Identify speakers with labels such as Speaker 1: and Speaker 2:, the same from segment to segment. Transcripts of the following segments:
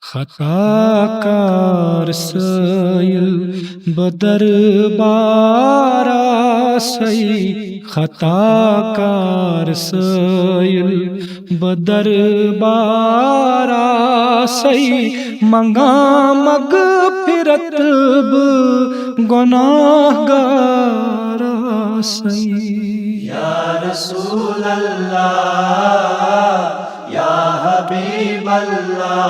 Speaker 1: خطا کار سیل بدربارا سی، خطا کار سیل بدربارا سی، منگا مغفرت گناہ گارا سی۔
Speaker 2: یا رسول اللہ یا حبیب اللہ،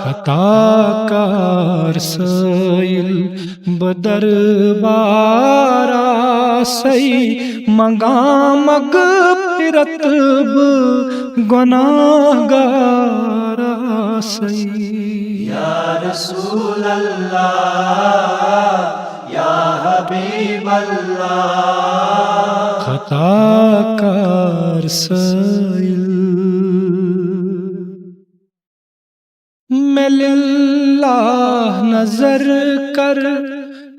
Speaker 1: خطا کار سیل بدربارا سی، منگا مغفرت گناہ گارا سی۔
Speaker 2: یا رسول اللہ یا حبیب اللہ،
Speaker 1: خطا کار سیل میں للہ نظر کر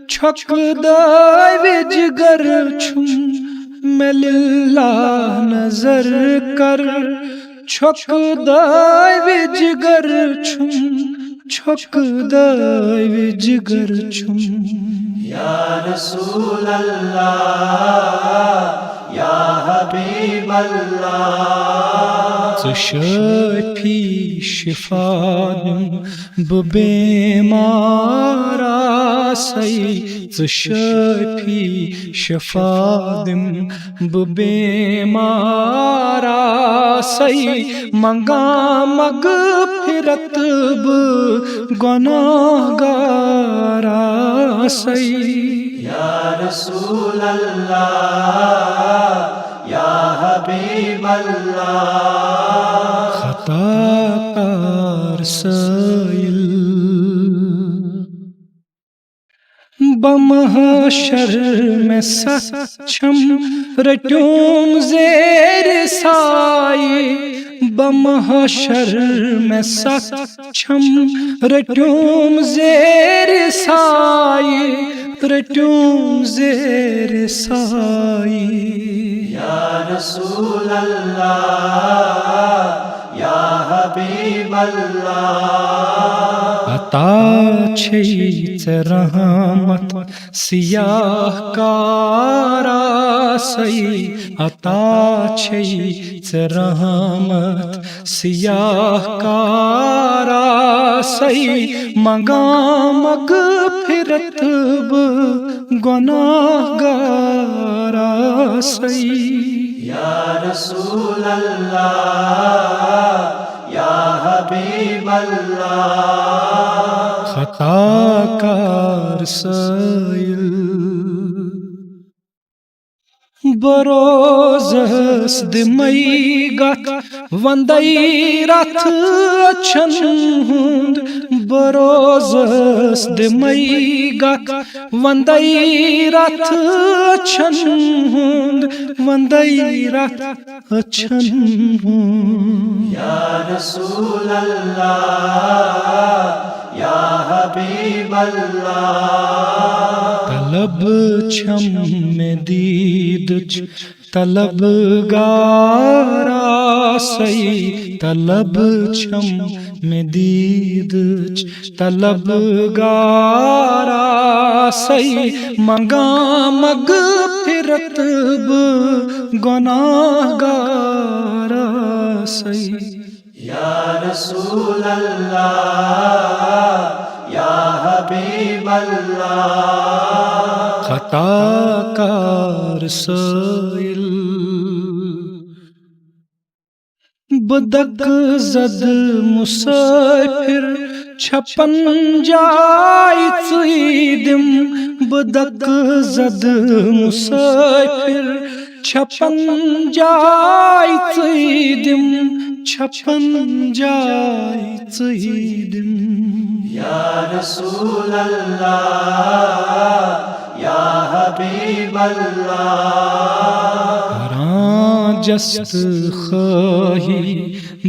Speaker 1: چھک دائے جگر چھم، میں للہ نظر کر چھک دائے جگر چھم، چھک دائے جگر چھم۔
Speaker 2: یا رسول اللہ یا حبیب اللہ،
Speaker 1: شفی شفا دم بیمارا سی، شفی شفا دم بیمارا سی، منگا مغفرت گناہ گارا سی۔
Speaker 2: یا رسول اللہ یا حبیب اللہ،
Speaker 1: خطا کار سیل بمحشر میں سچم رٹوں زیر سائے، بمحشر میں سچم رٹوں زیر سائے، رٹوں زیر سائے۔
Speaker 2: یا رسول اللہ یا حبیب اللہ،
Speaker 1: عطا چھئی رحمت سیاہ کارا سی، عطا چھئی رحمت سیاہ کارا سی، منگا مغفرت گناہ گارا سی۔
Speaker 2: یا رسول اللہ یا حبیب اللہ،
Speaker 1: خطا کار سیل بروزس دمئی گت وندئی رتھ اچھن ہند، بروزس دمئی گت وندئی رتھ اچھن ہند، وندئی رتھ اچھن ہند۔
Speaker 2: یا رسول اللہ یا حبیب اللہ،
Speaker 1: طلب چھم میں دید طلب گارا سی، طلب چھم میں دید طلب گارا سی، منگا مغفرت گناہ گارا سی۔
Speaker 2: یا رسول اللہ یا حبیب اللہ،
Speaker 1: خطا کار سیل بدک زد مسافر چھپن جائی چیدم، بدک زد مسافر چھپن جائی چیدم، چھپن جائی چیدم۔
Speaker 2: یا رسول اللہ یا حبیب اللہ،
Speaker 1: جست خواہی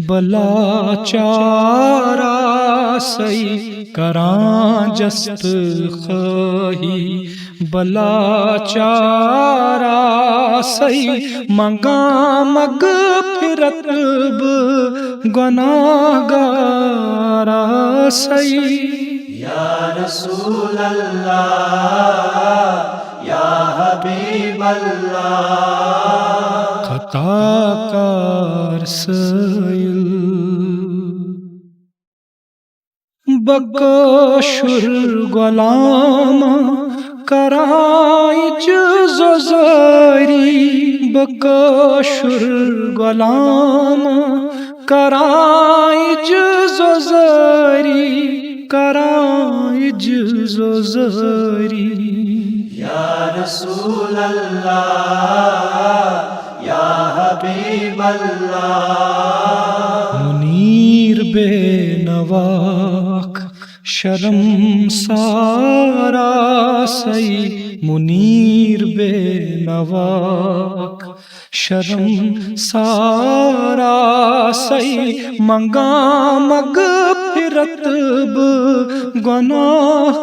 Speaker 1: بلا چارا سی، کراں جست خواہی بلا چارا سی، منگا مغفرت گناہگارا سئی
Speaker 2: یا رسول اللہ یا حبیب اللہ
Speaker 1: خطا کار سیل بکشر غلام کرائ جز و زاری بکشر غلام کرائ جز و زاری کرائ جز و زاری
Speaker 2: یا رسول اللہ یا حبیب اللہ
Speaker 1: منیر بے نواک شرم سارا سئی منیر بے نواک شرم سارا سئی منگا مغفرت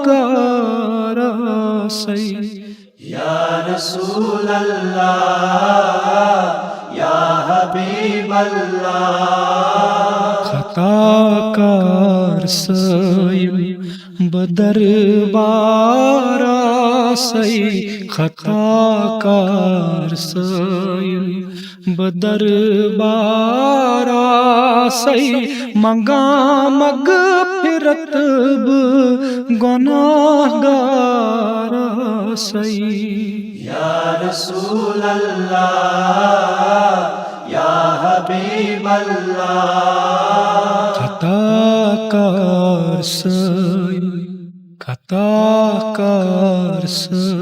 Speaker 1: گناہگارا سئی
Speaker 2: یا رسول اللہ یا حبیب اللہ
Speaker 1: خطا کار سیل بدربارا سئی خطا کار سیل بدربارا سئی منگا مغفرت گناہگارا سئی
Speaker 2: یا رسول اللہ یا حبیب اللہ
Speaker 1: خطا کار سیل خطا کار سیل